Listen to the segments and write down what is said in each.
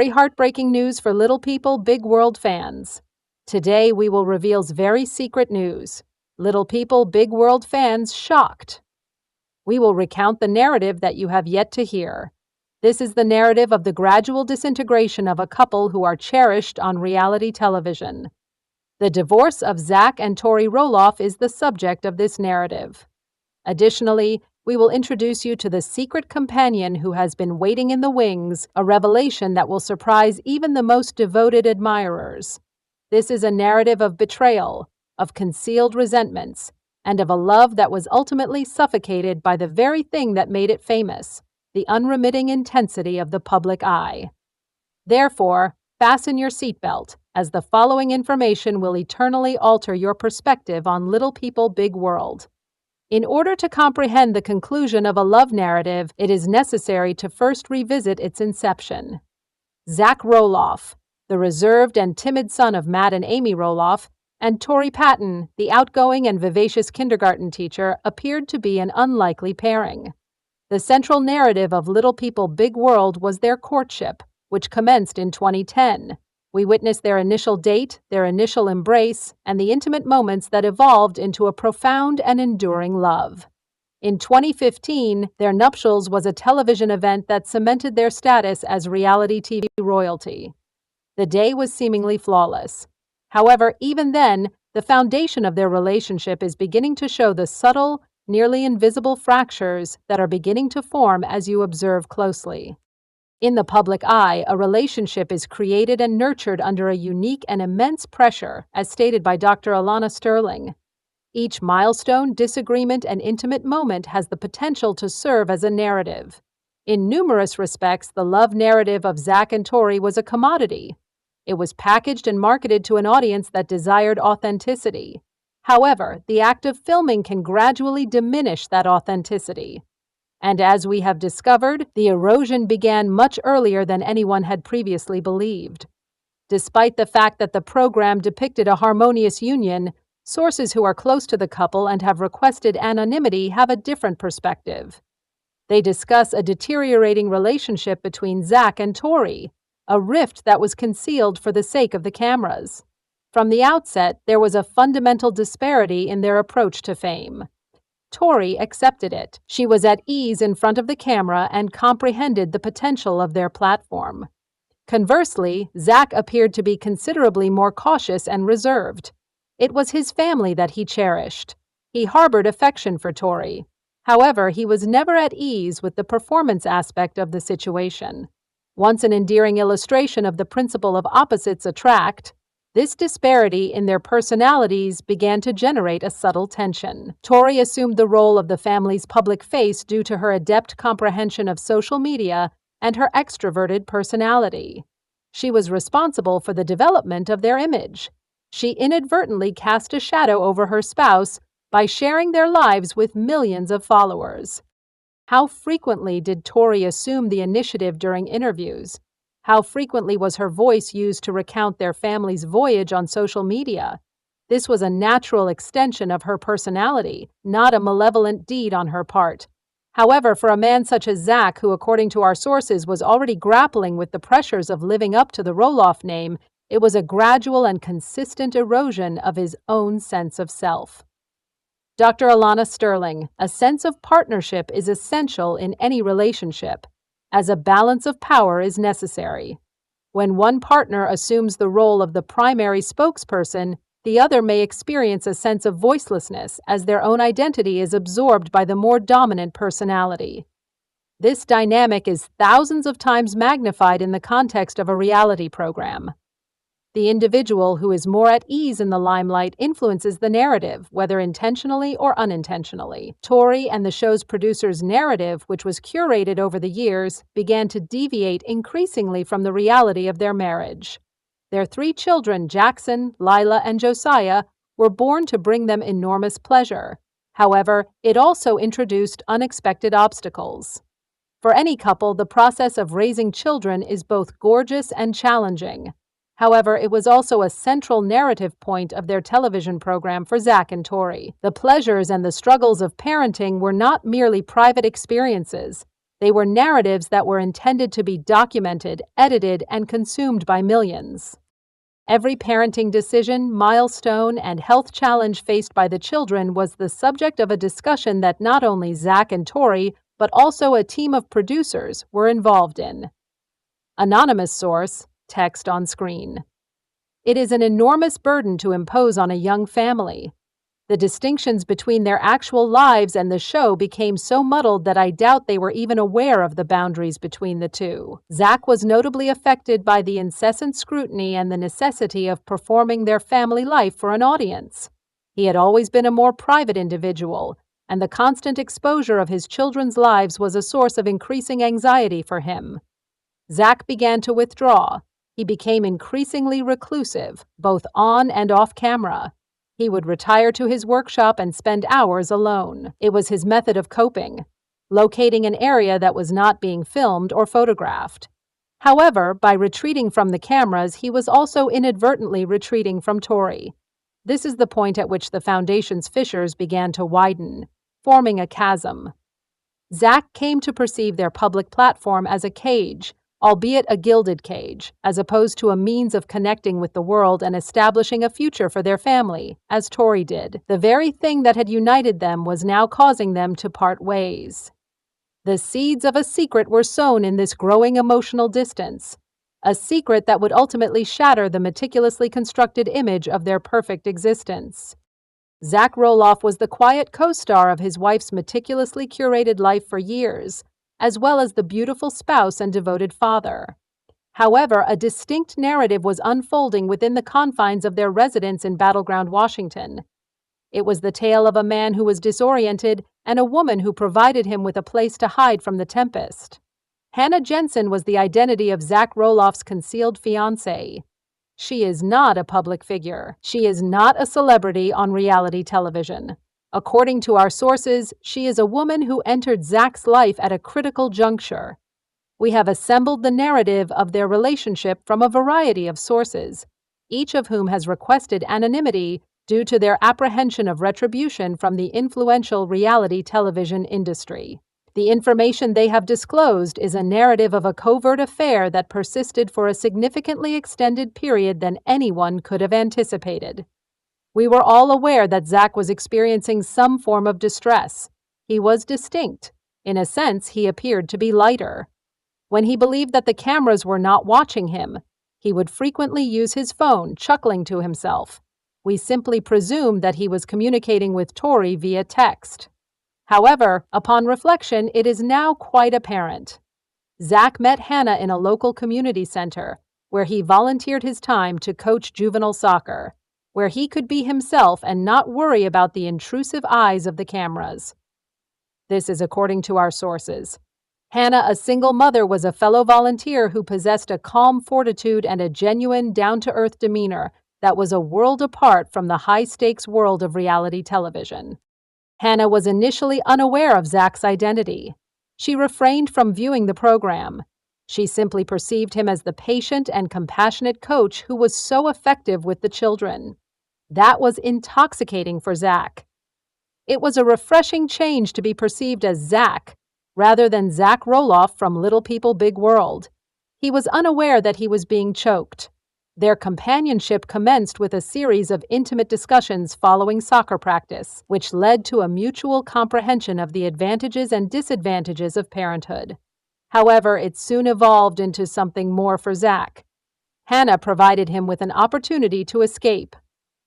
Very heartbreaking news for Little People, Big World fans. Today we will reveal very secret news. Little People, Big World fans shocked. We will recount the narrative that you have yet to hear. This is the narrative of the gradual disintegration of a couple who are cherished on reality television. The divorce of Zach and Tori Roloff is the subject of this narrative. Additionally, we will introduce you to the secret companion who has been waiting in the wings, a revelation that will surprise even the most devoted admirers. This is a narrative of betrayal, of concealed resentments, and of a love that was ultimately suffocated by the very thing that made it famous, the unremitting intensity of the public eye. Therefore, fasten your seatbelt, as the following information will eternally alter your perspective on Little People, Big World. In order to comprehend the conclusion of a love narrative, it is necessary to first revisit its inception. Zach Roloff, the reserved and timid son of Matt and Amy Roloff, and Tori Patton, the outgoing and vivacious kindergarten teacher, appeared to be an unlikely pairing. The central narrative of Little People, Big World was their courtship, which commenced in 2010. We witnessed their initial date, their initial embrace, and the intimate moments that evolved into a profound and enduring love. In 2015, their nuptials was a television event that cemented their status as reality TV royalty. The day was seemingly flawless. However, even then, the foundation of their relationship is beginning to show the subtle, nearly invisible fractures that are beginning to form as you observe closely. In the public eye, a relationship is created and nurtured under a unique and immense pressure, as stated by Dr. Alana Sterling. Each milestone, disagreement, and intimate moment has the potential to serve as a narrative. In numerous respects, the love narrative of Zach and Tori was a commodity. It was packaged and marketed to an audience that desired authenticity. However, the act of filming can gradually diminish that authenticity. And as we have discovered, the erosion began much earlier than anyone had previously believed. Despite the fact that the program depicted a harmonious union, sources who are close to the couple and have requested anonymity have a different perspective. They discuss a deteriorating relationship between Zach and Tori, a rift that was concealed for the sake of the cameras. From the outset, there was a fundamental disparity in their approach to fame. Tori accepted it. She was at ease in front of the camera and comprehended the potential of their platform. Conversely, Zach appeared to be considerably more cautious and reserved. It was his family that he cherished. He harbored affection for Tori. However, he was never at ease with the performance aspect of the situation. Once an endearing illustration of the principle of opposites attract, this disparity in their personalities began to generate a subtle tension. Tori assumed the role of the family's public face due to her adept comprehension of social media and her extroverted personality. She was responsible for the development of their image. She inadvertently cast a shadow over her spouse by sharing their lives with millions of followers. How frequently did Tori assume the initiative during interviews? How frequently was her voice used to recount their family's voyage on social media? This was a natural extension of her personality, not a malevolent deed on her part. However, for a man such as Zach, who according to our sources was already grappling with the pressures of living up to the Roloff name, it was a gradual and consistent erosion of his own sense of self. Dr. Alana Sterling, a sense of partnership is essential in any relationship, as a balance of power is necessary. When one partner assumes the role of the primary spokesperson, the other may experience a sense of voicelessness as their own identity is absorbed by the more dominant personality. This dynamic is thousands of times magnified in the context of a reality program. The individual who is more at ease in the limelight influences the narrative, whether intentionally or unintentionally. Tori and the show's producers' narrative, which was curated over the years, began to deviate increasingly from the reality of their marriage. Their 3 children, Jackson, Lila, and Josiah, were born to bring them enormous pleasure. However, it also introduced unexpected obstacles. For any couple, the process of raising children is both gorgeous and challenging. However, it was also a central narrative point of their television program for Zach and Tori. The pleasures and the struggles of parenting were not merely private experiences. They were narratives that were intended to be documented, edited, and consumed by millions. Every parenting decision, milestone, and health challenge faced by the children was the subject of a discussion that not only Zach and Tori, but also a team of producers were involved in. Anonymous source, text on screen. It is an enormous burden to impose on a young family. The distinctions between their actual lives and the show became so muddled that I doubt they were even aware of the boundaries between the two. Zach was notably affected by the incessant scrutiny and the necessity of performing their family life for an audience. He had always been a more private individual, and the constant exposure of his children's lives was a source of increasing anxiety for him. Zach began to withdraw. He became increasingly reclusive, both on and off camera. He would retire to his workshop and spend hours alone. It was his method of coping, locating an area that was not being filmed or photographed. However, by retreating from the cameras, he was also inadvertently retreating from Tori. This is the point at which the Foundation's fissures began to widen, forming a chasm. Zach came to perceive their public platform as a cage, albeit a gilded cage, as opposed to a means of connecting with the world and establishing a future for their family, as Tori did. The very thing that had united them was now causing them to part ways. The seeds of a secret were sown in this growing emotional distance, a secret that would ultimately shatter the meticulously constructed image of their perfect existence. Zach Roloff was the quiet co-star of his wife's meticulously curated life for years, as well as the beautiful spouse and devoted father. However, a distinct narrative was unfolding within the confines of their residence in Battleground, Washington. It was the tale of a man who was disoriented and a woman who provided him with a place to hide from the tempest. Hannah Jensen was the identity of Zach Roloff's concealed fiancée. She is not a public figure. She is not a celebrity on reality television. According to our sources, she is a woman who entered Zach's life at a critical juncture. We have assembled the narrative of their relationship from a variety of sources, each of whom has requested anonymity due to their apprehension of retribution from the influential reality television industry. The information they have disclosed is a narrative of a covert affair that persisted for a significantly extended period than anyone could have anticipated. We were all aware that Zach was experiencing some form of distress. He was distinct. In a sense, he appeared to be lighter. When he believed that the cameras were not watching him, he would frequently use his phone, chuckling to himself. We simply presumed that he was communicating with Tori via text. However, upon reflection, it is now quite apparent. Zach met Hannah in a local community center, where he volunteered his time to coach juvenile soccer, where he could be himself and not worry about the intrusive eyes of the cameras. This is according to our sources. Hannah, a single mother, was a fellow volunteer who possessed a calm fortitude and a genuine, down-to-earth demeanor that was a world apart from the high-stakes world of reality television. Hannah was initially unaware of Zach's identity. She refrained from viewing the program. She simply perceived him as the patient and compassionate coach who was so effective with the children. That was intoxicating for Zach. It was a refreshing change to be perceived as Zach, rather than Zach Roloff from Little People, Big World. He was unaware that he was being choked. Their companionship commenced with a series of intimate discussions following soccer practice, which led to a mutual comprehension of the advantages and disadvantages of parenthood. However, it soon evolved into something more for Zach. Hannah provided him with an opportunity to escape,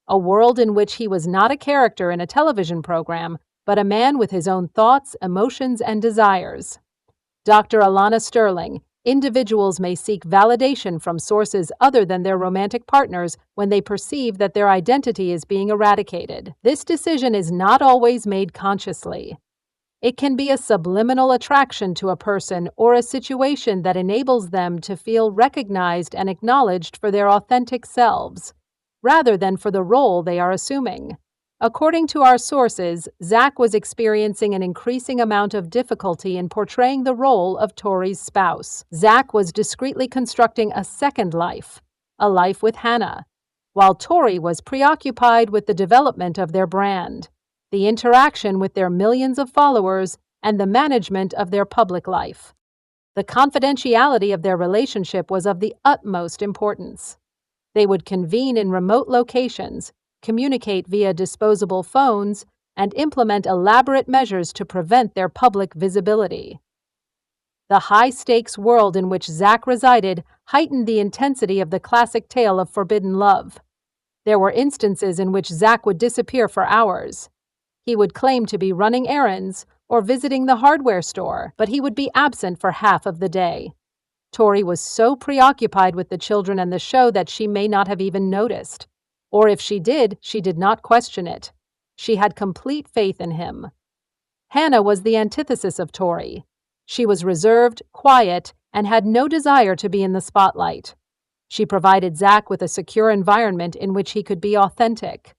a world in which he was not a character in a television program, but a man with his own thoughts, emotions, and desires. Dr. Alana Sterling, individuals may seek validation from sources other than their romantic partners when they perceive that their identity is being eradicated. This decision is not always made consciously. It can be a subliminal attraction to a person or a situation that enables them to feel recognized and acknowledged for their authentic selves, rather than for the role they are assuming. According to our sources, Zach was experiencing an increasing amount of difficulty in portraying the role of Tori's spouse. Zach was discreetly constructing a second life, a life with Hannah, while Tori was preoccupied with the development of their brand, the interaction with their millions of followers, and the management of their public life. The confidentiality of their relationship was of the utmost importance. They would convene in remote locations, communicate via disposable phones, and implement elaborate measures to prevent their public visibility. The high-stakes world in which Zach resided heightened the intensity of the classic tale of forbidden love. There were instances in which Zach would disappear for hours. He would claim to be running errands or visiting the hardware store, but he would be absent for half of the day. Tori was so preoccupied with the children and the show that she may not have even noticed. Or if she did not question it. She had complete faith in him. Hannah was the antithesis of Tori. She was reserved, quiet, and had no desire to be in the spotlight. She provided Zach with a secure environment in which he could be authentic.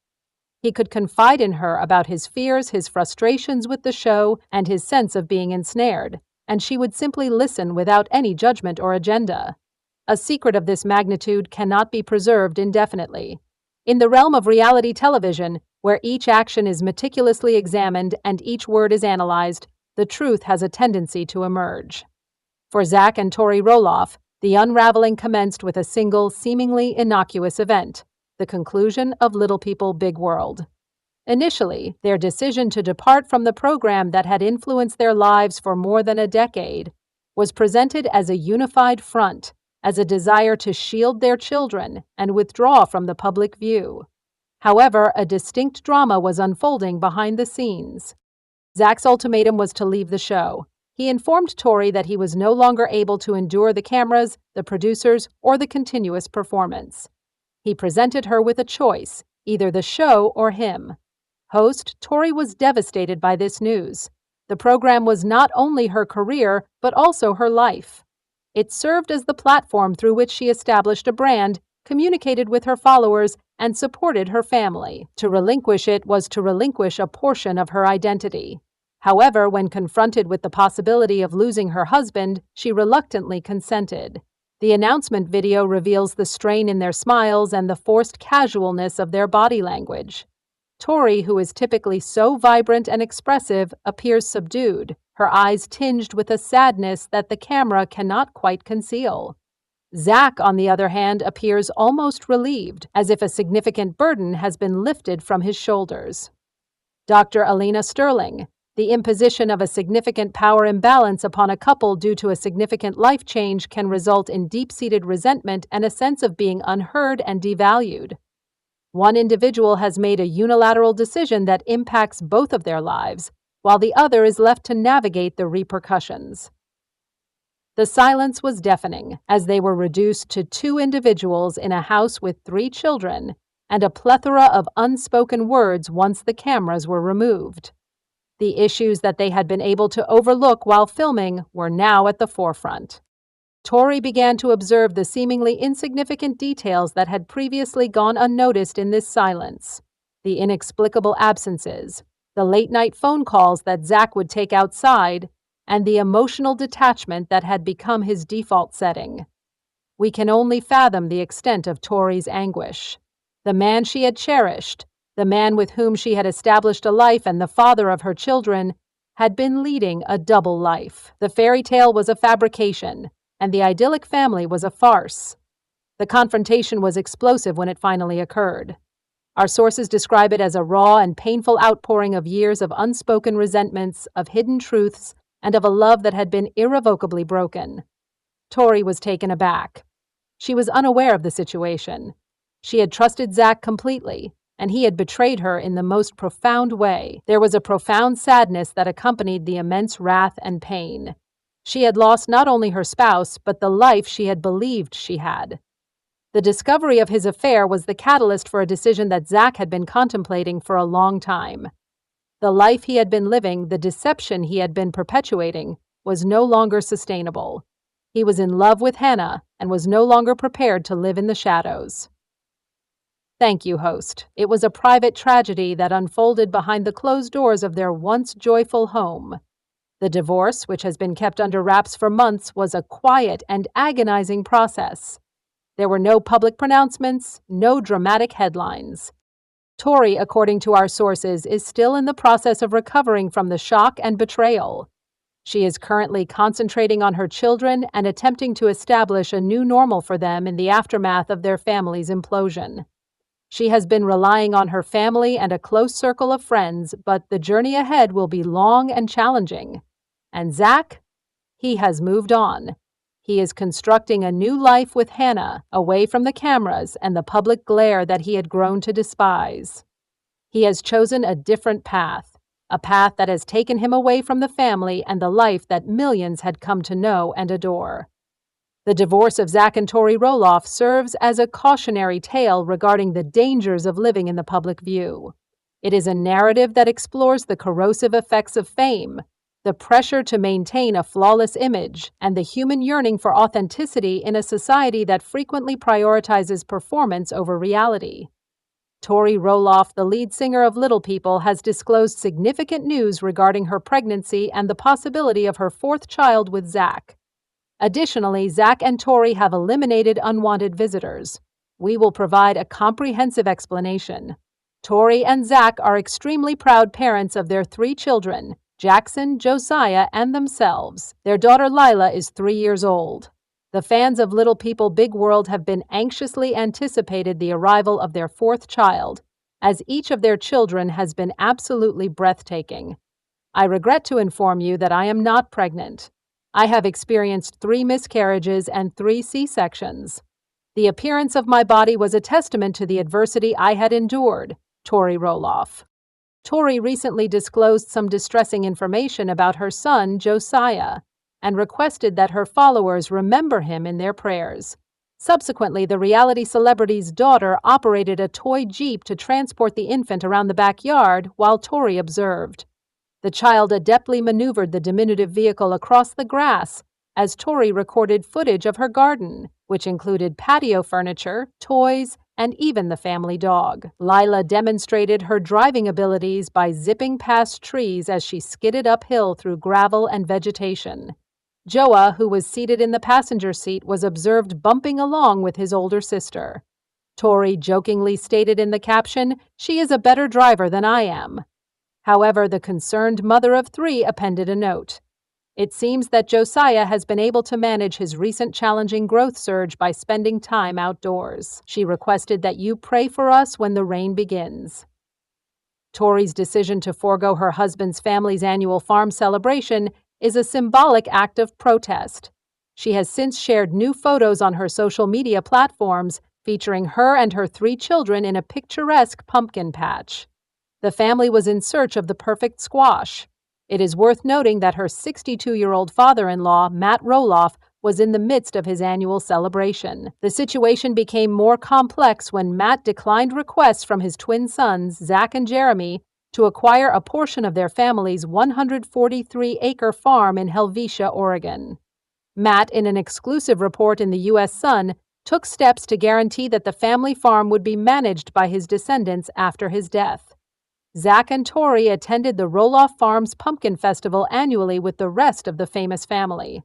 He could confide in her about his fears, his frustrations with the show, and his sense of being ensnared, and she would simply listen without any judgment or agenda. A secret of this magnitude cannot be preserved indefinitely. In the realm of reality television, where each action is meticulously examined and each word is analyzed, the truth has a tendency to emerge. For Zach and Tori Roloff, the unraveling commenced with a single, seemingly innocuous event: the conclusion of Little People, Big World. Initially, their decision to depart from the program that had influenced their lives for more than a decade was presented as a unified front, as a desire to shield their children and withdraw from the public view. However, a distinct drama was unfolding behind the scenes. Zach's ultimatum was to leave the show. He informed Tori that he was no longer able to endure the cameras, the producers, or the continuous performance. He presented her with a choice, either the show or him. Host, Tori was devastated by this news. The program was not only her career, but also her life. It served as the platform through which she established a brand, communicated with her followers, and supported her family. To relinquish it was to relinquish a portion of her identity. However, when confronted with the possibility of losing her husband, she reluctantly consented. The announcement video reveals the strain in their smiles and the forced casualness of their body language. Tori, who is typically so vibrant and expressive, appears subdued, her eyes tinged with a sadness that the camera cannot quite conceal. Zach, on the other hand, appears almost relieved, as if a significant burden has been lifted from his shoulders. Dr. Alina Sterling, the imposition of a significant power imbalance upon a couple due to a significant life change can result in deep-seated resentment and a sense of being unheard and devalued. One individual has made a unilateral decision that impacts both of their lives, while the other is left to navigate the repercussions. The silence was deafening, as they were reduced to two individuals in a house with 3 children, and a plethora of unspoken words once the cameras were removed. The issues that they had been able to overlook while filming were now at the forefront. Tori began to observe the seemingly insignificant details that had previously gone unnoticed in this silence. The inexplicable absences, the late-night phone calls that Zach would take outside, and the emotional detachment that had become his default setting. We can only fathom the extent of Tori's anguish. The man she had cherished, the man with whom she had established a life and the father of her children, had been leading a double life. The fairy tale was a fabrication, and the idyllic family was a farce. The confrontation was explosive when it finally occurred. Our sources describe it as a raw and painful outpouring of years of unspoken resentments, of hidden truths, and of a love that had been irrevocably broken. Tori was taken aback. She was unaware of the situation. She had trusted Zach completely, and he had betrayed her in the most profound way. There was a profound sadness that accompanied the immense wrath and pain. She had lost not only her spouse, but the life she had believed she had. The discovery of his affair was the catalyst for a decision that Zach had been contemplating for a long time. The life he had been living, the deception he had been perpetuating, was no longer sustainable. He was in love with Hannah and was no longer prepared to live in the shadows. Thank you, host. It was a private tragedy that unfolded behind the closed doors of their once joyful home. The divorce, which has been kept under wraps for months, was a quiet and agonizing process. There were no public pronouncements, no dramatic headlines. Tori, according to our sources, is still in the process of recovering from the shock and betrayal. She is currently concentrating on her children and attempting to establish a new normal for them in the aftermath of their family's implosion. She has been relying on her family and a close circle of friends, but the journey ahead will be long and challenging. And Zach? He has moved on. He is constructing a new life with Hannah, away from the cameras and the public glare that he had grown to despise. He has chosen a different path, a path that has taken him away from the family and the life that millions had come to know and adore. The divorce of Zach and Tori Roloff serves as a cautionary tale regarding the dangers of living in the public view. It is a narrative that explores the corrosive effects of fame, the pressure to maintain a flawless image, and the human yearning for authenticity in a society that frequently prioritizes performance over reality. Tori Roloff, the lead singer of Little People, has disclosed significant news regarding her pregnancy and the possibility of her fourth child with Zach. Additionally, Zach and Tori have eliminated unwanted visitors. We will provide a comprehensive explanation. Tori and Zach are extremely proud parents of their 3 children, Jackson, Josiah, and themselves. Their daughter Lila is 3 years old. The fans of Little People Big World have been anxiously anticipated the arrival of their 4th child, as each of their children has been absolutely breathtaking. I regret to inform you that I am not pregnant. I have experienced 3 miscarriages and 3 C-sections. The appearance of my body was a testament to the adversity I had endured, Tori Roloff. Tori recently disclosed some distressing information about her son, Josiah, and requested that her followers remember him in their prayers. Subsequently, the reality celebrity's daughter operated a toy Jeep to transport the infant around the backyard while Tori observed. The child adeptly maneuvered the diminutive vehicle across the grass as Tori recorded footage of her garden, which included patio furniture, toys, and even the family dog. Lila demonstrated her driving abilities by zipping past trees as she skidded uphill through gravel and vegetation. Joa, who was seated in the passenger seat, was observed bumping along with his older sister. Tori jokingly stated in the caption, "She is a better driver than I am." However, the concerned mother of 3 appended a note. It seems that Josiah has been able to manage his recent challenging growth surge by spending time outdoors. She requested that you pray for us when the rain begins. Tori's decision to forego her husband's family's annual farm celebration is a symbolic act of protest. She has since shared new photos on her social media platforms featuring her and her 3 children in a picturesque pumpkin patch. The family was in search of the perfect squash. It is worth noting that her 62-year-old father-in-law, Matt Roloff, was in the midst of his annual celebration. The situation became more complex when Matt declined requests from his twin sons, Zach and Jeremy, to acquire a portion of their family's 143-acre farm in Helvetia, Oregon. Matt, in an exclusive report in the U.S. Sun, took steps to guarantee that the family farm would be managed by his descendants after his death. Zach and Tori attended the Roloff Farms Pumpkin Festival annually with the rest of the famous family.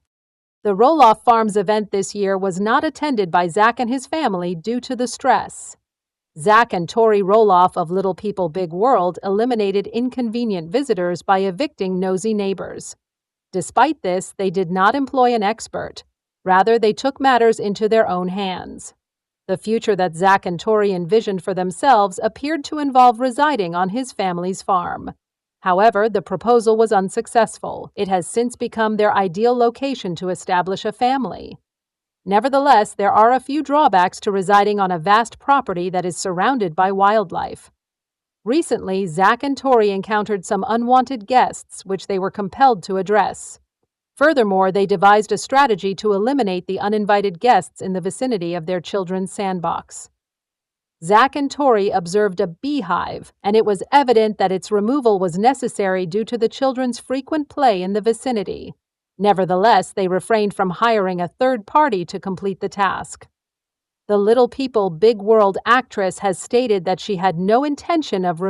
The Roloff Farms event this year was not attended by Zach and his family due to the stress. Zach and Tori Roloff of Little People Big World eliminated inconvenient visitors by evicting nosy neighbors. Despite this, they did not employ an expert. Rather, they took matters into their own hands. The future that Zach and Tori envisioned for themselves appeared to involve residing on his family's farm. However, the proposal was unsuccessful. It has since become their ideal location to establish a family. Nevertheless, there are a few drawbacks to residing on a vast property that is surrounded by wildlife. Recently, Zach and Tori encountered some unwanted guests, which they were compelled to address. Furthermore, they devised a strategy to eliminate the uninvited guests in the vicinity of their children's sandbox. Zach and Tori observed a beehive, and it was evident that its removal was necessary due to the children's frequent play in the vicinity. Nevertheless, they refrained from hiring a third party to complete the task. The Little People Big World actress has stated that she had no intention of removing